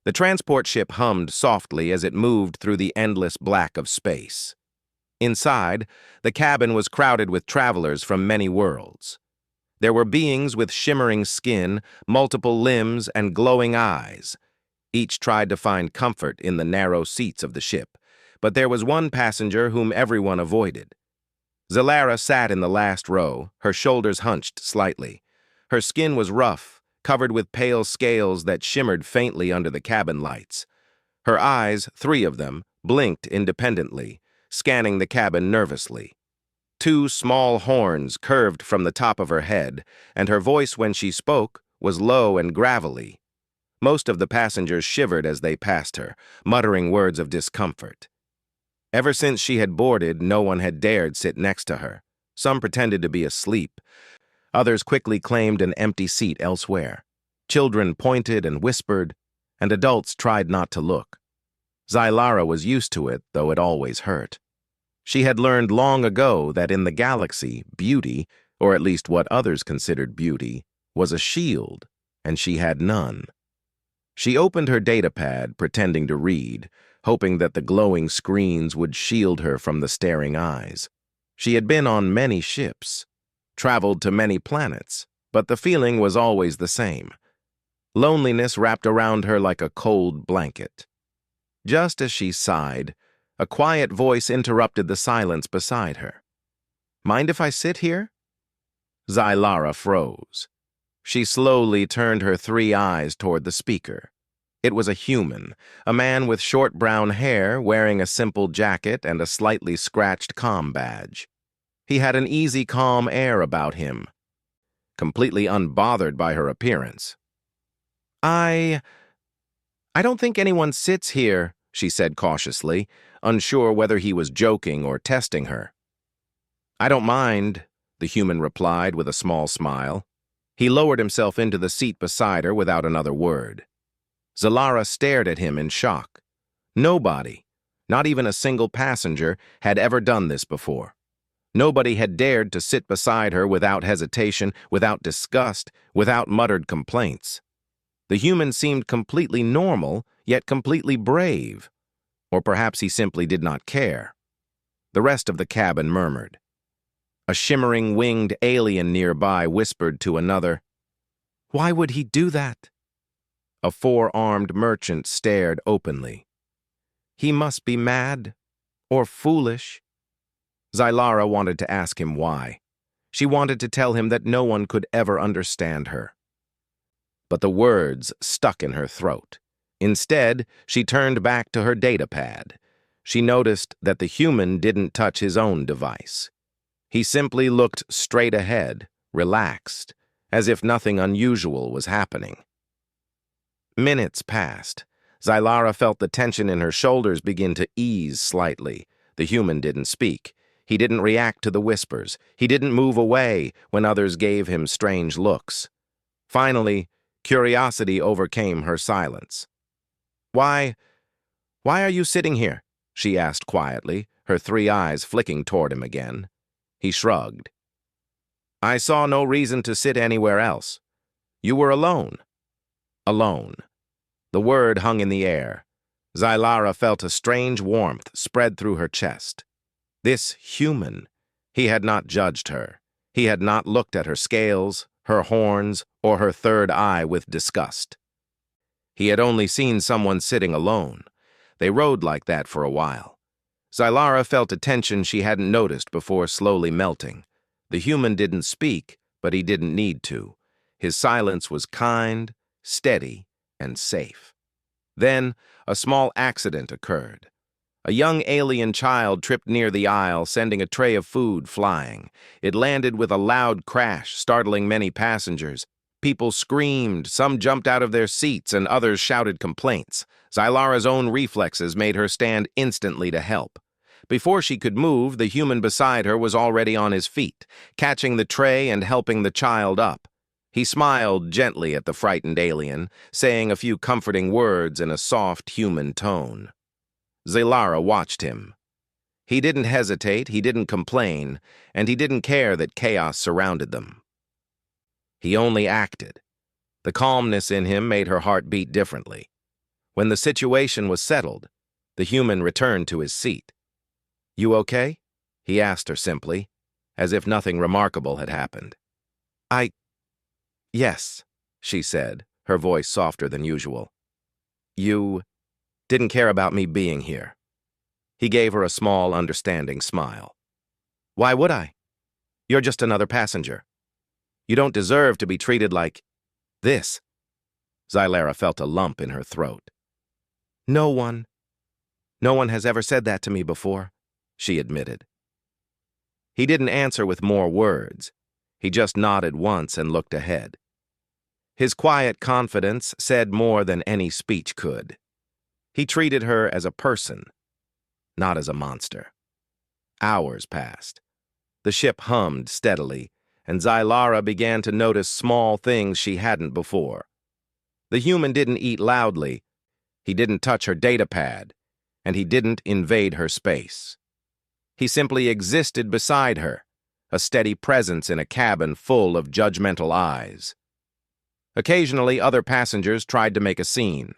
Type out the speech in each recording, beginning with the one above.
The transport ship hummed softly as it moved through the endless black of space. Inside, the cabin was crowded with travelers from many worlds. There were beings with shimmering skin, multiple limbs, and glowing eyes. Each tried to find comfort in the narrow seats of the ship, but there was one passenger whom everyone avoided. Zalara sat in the last row, her shoulders hunched slightly. Her skin was rough, covered with pale scales that shimmered faintly under the cabin lights. Her eyes, 3 of them, blinked independently, scanning the cabin nervously. 2 small horns curved from the top of her head, and her voice when she spoke was low and gravelly. Most of the passengers shivered as they passed her, muttering words of discomfort. Ever since she had boarded, no one had dared sit next to her. Some pretended to be asleep. Others quickly claimed an empty seat elsewhere. Children pointed and whispered, and adults tried not to look. Zalara was used to it, though it always hurt. She had learned long ago that in the galaxy, beauty, or at least what others considered beauty, was a shield, and she had none. She opened her datapad, pretending to read, hoping that the glowing screens would shield her from the staring eyes. She had been on many ships, traveled to many planets, but the feeling was always the same. Loneliness wrapped around her like a cold blanket. Just as she sighed, a quiet voice interrupted the silence beside her. "Mind if I sit here?" Zalara froze. She slowly turned her 3 eyes toward the speaker. It was a human, a man with short brown hair, wearing a simple jacket and a slightly scratched comm badge. He had an easy, calm air about him, completely unbothered by her appearance. I don't think anyone sits here," she said cautiously, unsure whether he was joking or testing her. "I don't mind," the human replied with a small smile. He lowered himself into the seat beside her without another word. Zalara stared at him in shock. Nobody, not even a single passenger, had ever done this before. Nobody had dared to sit beside her without hesitation, without disgust, without muttered complaints. The human seemed completely normal, yet completely brave. Or perhaps he simply did not care. The rest of the cabin murmured. A shimmering winged alien nearby whispered to another, "Why would he do that?" A 4-armed merchant stared openly. "He must be mad or foolish." Zalara wanted to ask him why. She wanted to tell him that no one could ever understand her. But the words stuck in her throat. Instead, she turned back to her datapad. She noticed that the human didn't touch his own device. He simply looked straight ahead, relaxed, as if nothing unusual was happening. Minutes passed. Zalara felt the tension in her shoulders begin to ease slightly. The human didn't speak. He didn't react to the whispers. He didn't move away when others gave him strange looks. Finally, curiosity overcame her silence. Why are you sitting here?" she asked quietly, her 3 eyes flicking toward him again. He shrugged. "I saw no reason to sit anywhere else. You were alone." Alone. The word hung in the air. Zalara felt a strange warmth spread through her chest. This human, he had not judged her. He had not looked at her scales, her horns, or her 3rd eye with disgust. He had only seen someone sitting alone. They rode like that for a while. Zalara felt a tension she hadn't noticed before slowly melting. The human didn't speak, but he didn't need to. His silence was kind, steady, and safe. Then, a small accident occurred. A young alien child tripped near the aisle, sending a tray of food flying. It landed with a loud crash, startling many passengers. People screamed, some jumped out of their seats, and others shouted complaints. Zylara's own reflexes made her stand instantly to help. Before she could move, the human beside her was already on his feet, catching the tray and helping the child up. He smiled gently at the frightened alien, saying a few comforting words in a soft human tone. Zalara watched him. He didn't hesitate, he didn't complain, and he didn't care that chaos surrounded them. He only acted. The calmness in him made her heart beat differently. When the situation was settled, the human returned to his seat. "You okay?" he asked her simply, as if nothing remarkable had happened. Yes," she said, her voice softer than usual. "You didn't care about me being here." He gave her a small, understanding smile. "Why would I? You're just another passenger. You don't deserve to be treated like this." Xylara felt a lump in her throat. No one has ever said that to me before," she admitted. He didn't answer with more words. He just nodded once and looked ahead. His quiet confidence said more than any speech could. He treated her as a person, not as a monster. Hours passed. The ship hummed steadily, and Xylara began to notice small things she hadn't before. The human didn't eat loudly, he didn't touch her data pad, and he didn't invade her space. He simply existed beside her, a steady presence in a cabin full of judgmental eyes. Occasionally, other passengers tried to make a scene.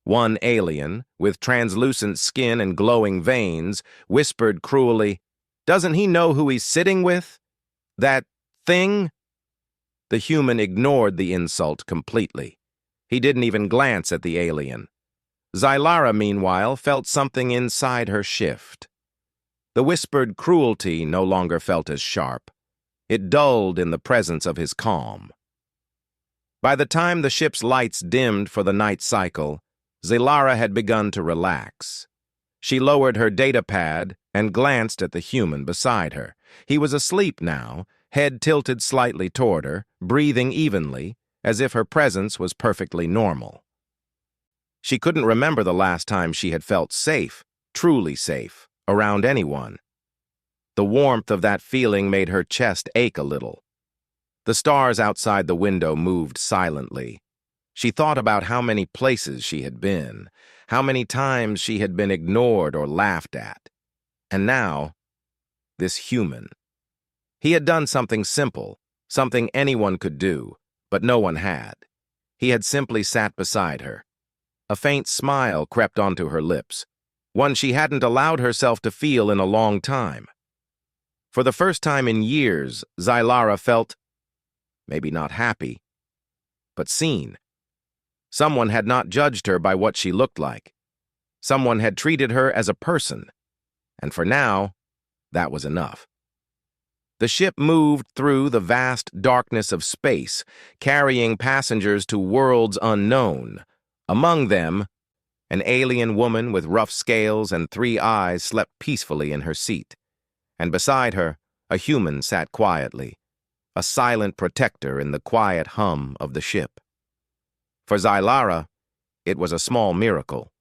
One alien, with translucent skin and glowing veins, whispered cruelly, "Doesn't he know who he's sitting with? That thing?" The human ignored the insult completely. He didn't even glance at the alien. Xylara, meanwhile, felt something inside her shift. The whispered cruelty no longer felt as sharp. It dulled in the presence of his calm. By the time the ship's lights dimmed for the night cycle, Xylara had begun to relax. She lowered her data pad and glanced at the human beside her. He was asleep now, head tilted slightly toward her, breathing evenly, as if her presence was perfectly normal. She couldn't remember the last time she had felt safe, truly safe, around anyone. The warmth of that feeling made her chest ache a little. The stars outside the window moved silently. She thought about how many places she had been, how many times she had been ignored or laughed at. And now, this human. He had done something simple, something anyone could do, but no one had. He had simply sat beside her. A faint smile crept onto her lips, one she hadn't allowed herself to feel in a long time. For the first time in years, Xylara felt, maybe not happy, but seen. Someone had not judged her by what she looked like. Someone had treated her as a person, and for now, that was enough. The ship moved through the vast darkness of space, carrying passengers to worlds unknown. Among them, an alien woman with rough scales and 3 eyes slept peacefully in her seat, and beside her, a human sat quietly, a silent protector in the quiet hum of the ship. For Xylara, it was a small miracle,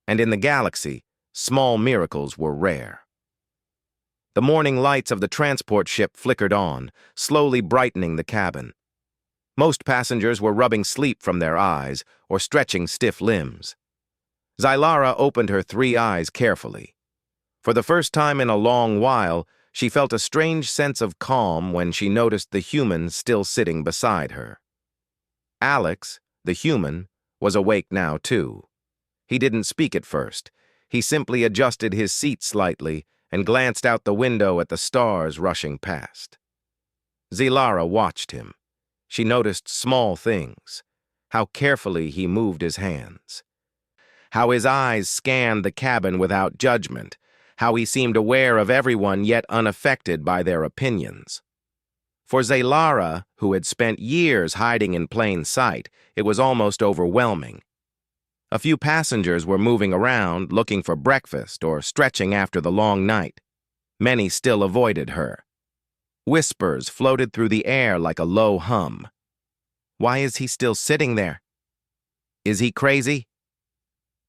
and in the galaxy, small miracles were rare. The morning lights of the transport ship flickered on, slowly brightening the cabin. Most passengers were rubbing sleep from their eyes or stretching stiff limbs. Xylara opened her 3 eyes carefully. For the first time in a long while, she felt a strange sense of calm when she noticed the human still sitting beside her. Alex, the human, was awake now too. He didn't speak at first. He simply adjusted his seat slightly and glanced out the window at the stars rushing past. Xylara watched him. She noticed small things, how carefully he moved his hands, how his eyes scanned the cabin without judgment, how he seemed aware of everyone yet unaffected by their opinions. For Xylara, who had spent years hiding in plain sight, it was almost overwhelming. A few passengers were moving around, looking for breakfast or stretching after the long night. Many still avoided her. Whispers floated through the air like a low hum. Why is he still sitting there? Is he crazy?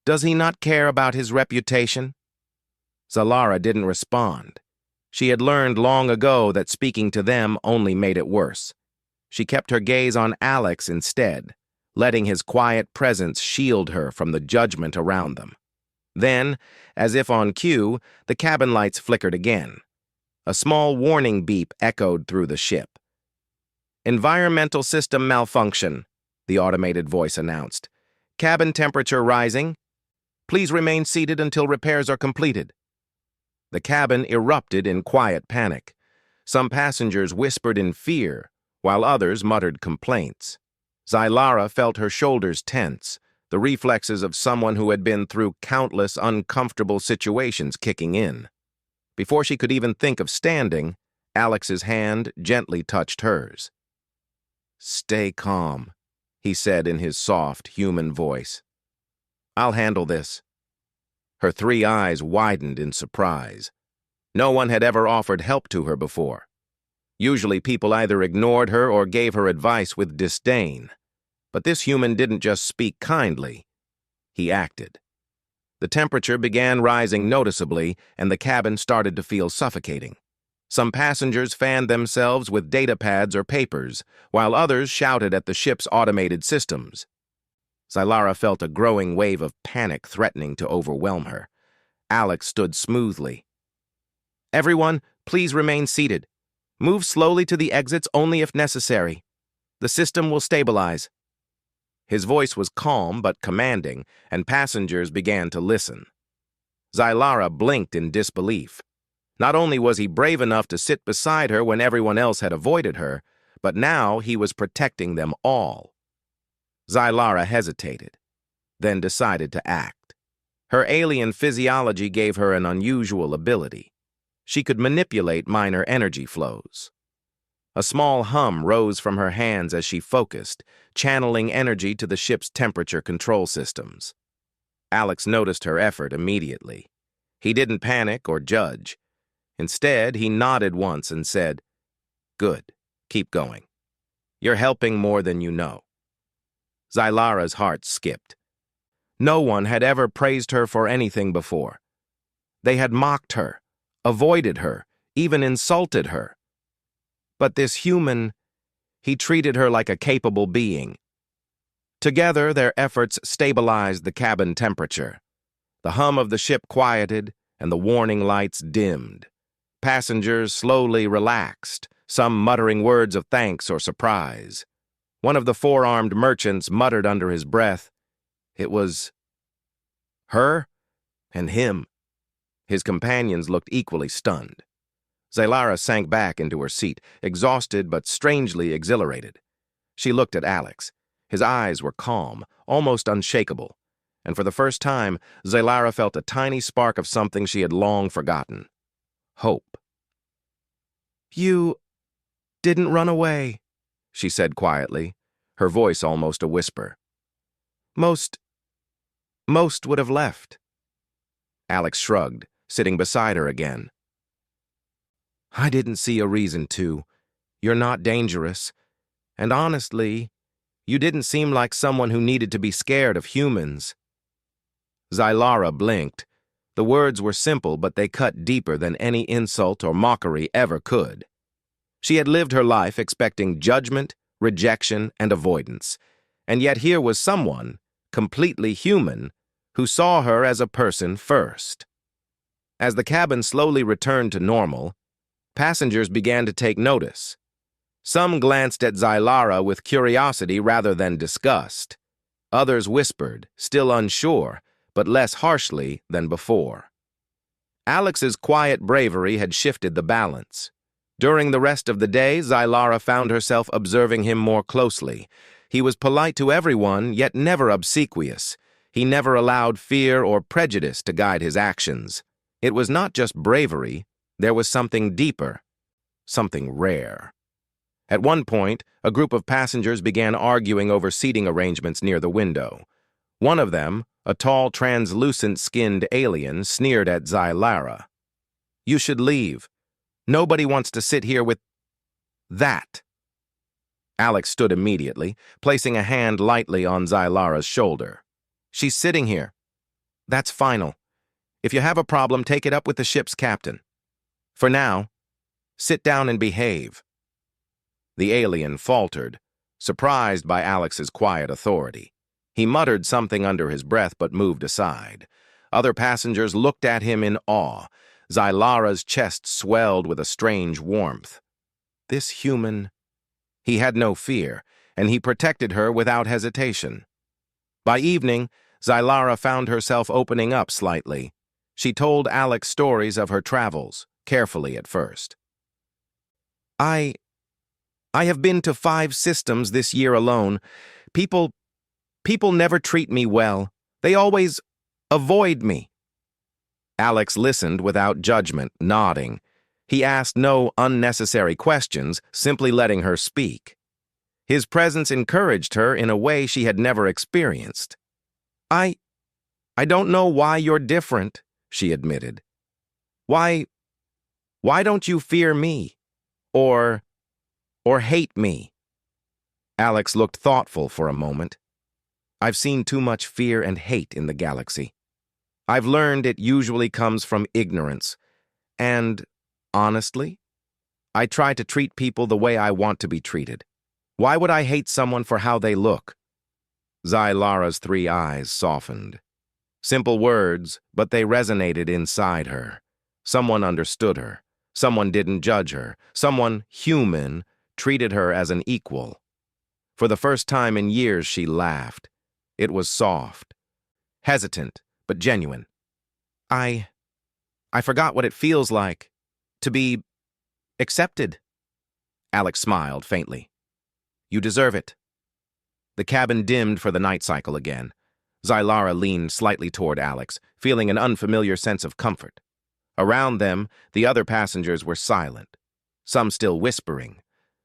Does he not care about his reputation? Xylara didn't respond. She had learned long ago that speaking to them only made it worse. She kept her gaze on Alex instead, letting his quiet presence shield her from the judgment around them. Then, as if on cue, the cabin lights flickered again. A small warning beep echoed through the ship. "Environmental system malfunction," the automated voice announced. Cabin temperature rising. Please remain seated until repairs are completed. The cabin erupted in quiet panic. Some passengers whispered in fear, while others muttered complaints. Zylara felt her shoulders tense, the reflexes of someone who had been through countless uncomfortable situations kicking in. Before she could even think of standing, Alex's hand gently touched hers. "Stay calm," he said in his soft, human voice. "I'll handle this." Her 3 eyes widened in surprise. No one had ever offered help to her before. Usually people either ignored her or gave her advice with disdain. But this human didn't just speak kindly. He acted. The temperature began rising noticeably, and the cabin started to feel suffocating. Some passengers fanned themselves with data pads or papers, while others shouted at the ship's automated systems. Zylara felt a growing wave of panic threatening to overwhelm her. Alex stood smoothly. "Everyone, please remain seated. Move slowly to the exits only if necessary. The system will stabilize." His voice was calm but commanding, and passengers began to listen. Zylara blinked in disbelief. Not only was he brave enough to sit beside her when everyone else had avoided her, but now he was protecting them all. Zylara hesitated, then decided to act. Her alien physiology gave her an unusual ability. She could manipulate minor energy flows. A small hum rose from her hands as she focused, channeling energy to the ship's temperature control systems. Alex noticed her effort immediately. He didn't panic or judge. Instead, he nodded once and said, "Good, keep going. You're helping more than you know." Zylara's heart skipped. No one had ever praised her for anything before. They had mocked her, avoided her, even insulted her. But this human, he treated her like a capable being. Together, their efforts stabilized the cabin temperature. The hum of the ship quieted, and the warning lights dimmed. Passengers slowly relaxed, some muttering words of thanks or surprise. One of the 4-armed merchants muttered under his breath, "It was her and him." His companions looked equally stunned. Zylara sank back into her seat, exhausted but strangely exhilarated. She looked at Alex. His eyes were calm, almost unshakable, and for the first time, Zylara felt a tiny spark of something she had long forgotten. Hope. "You didn't run away," she said quietly, her voice almost a whisper. Most would have left." Alex shrugged, sitting beside her again. "I didn't see a reason to. You're not dangerous. And honestly, you didn't seem like someone who needed to be scared of humans." Zylara blinked. The words were simple, but they cut deeper than any insult or mockery ever could. She had lived her life expecting judgment, rejection, and avoidance, and yet here was someone, completely human, who saw her as a person first. As the cabin slowly returned to normal, passengers began to take notice. Some glanced at Zylara with curiosity rather than disgust. Others whispered, still unsure, but less harshly than before. Alex's quiet bravery had shifted the balance. During the rest of the day, Zylara found herself observing him more closely. He was polite to everyone, yet never obsequious. He never allowed fear or prejudice to guide his actions. It was not just bravery, there was something deeper, something rare. At one point, a group of passengers began arguing over seating arrangements near the window. One of them, a tall, translucent-skinned alien, sneered at Zylara. "You should leave. Nobody wants to sit here with that." Alex stood immediately, placing a hand lightly on Zylara's shoulder. "She's sitting here. That's final. If you have a problem, take it up with the ship's captain. For now, sit down and behave." The alien faltered, surprised by Alex's quiet authority. He muttered something under his breath but moved aside. Other passengers looked at him in awe. Zylara's chest swelled with a strange warmth. This human, he had no fear, and he protected her without hesitation. By evening, Zylara found herself opening up slightly. She told Alex stories of her travels, carefully at first. I have been to 5 systems this year alone. People never treat me well. They always avoid me. Alex listened without judgment, nodding. He asked no unnecessary questions, simply letting her speak. His presence encouraged her in a way she had never experienced. I don't know why you're different, she admitted. Why don't you fear me? Or hate me? Alex looked thoughtful for a moment. I've seen too much fear and hate in the galaxy. I've learned it usually comes from ignorance. And, honestly, I try to treat people the way I want to be treated. Why would I hate someone for how they look? Zylara's 3 eyes softened. Simple words, but they resonated inside her. Someone understood her. Someone didn't judge her. Someone, human, treated her as an equal. For the first time in years, she laughed. It was soft, hesitant, but genuine. I forgot what it feels like to be accepted. Alex smiled faintly. You deserve it. The cabin dimmed for the night cycle again. Zylara leaned slightly toward Alex, feeling an unfamiliar sense of comfort. Around them, the other passengers were silent, some still whispering,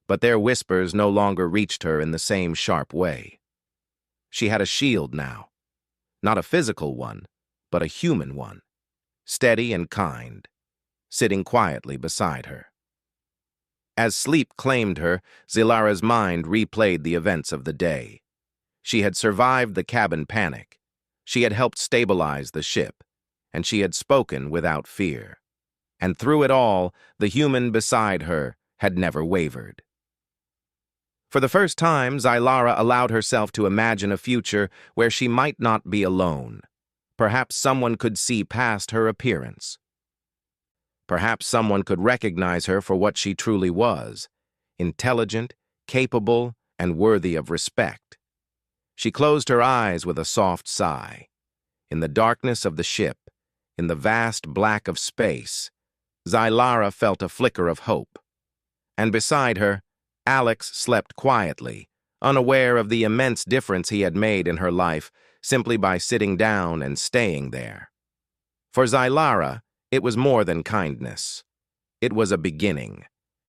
but their whispers no longer reached her in the same sharp way. She had a shield now. Not a physical one, but a human one, steady and kind, sitting quietly beside her. As sleep claimed her, Zylara's mind replayed the events of the day. She had survived the cabin panic. She had helped stabilize the ship, and she had spoken without fear. And through it all, the human beside her had never wavered. For the first time, Zylara allowed herself to imagine a future where she might not be alone. Perhaps someone could see past her appearance. Perhaps someone could recognize her for what she truly was, intelligent, capable, and worthy of respect. She closed her eyes with a soft sigh. In the darkness of the ship, in the vast black of space, Zylara felt a flicker of hope. And beside her, Alex slept quietly, unaware of the immense difference he had made in her life simply by sitting down and staying there. For Zylara, it was more than kindness. It was a beginning.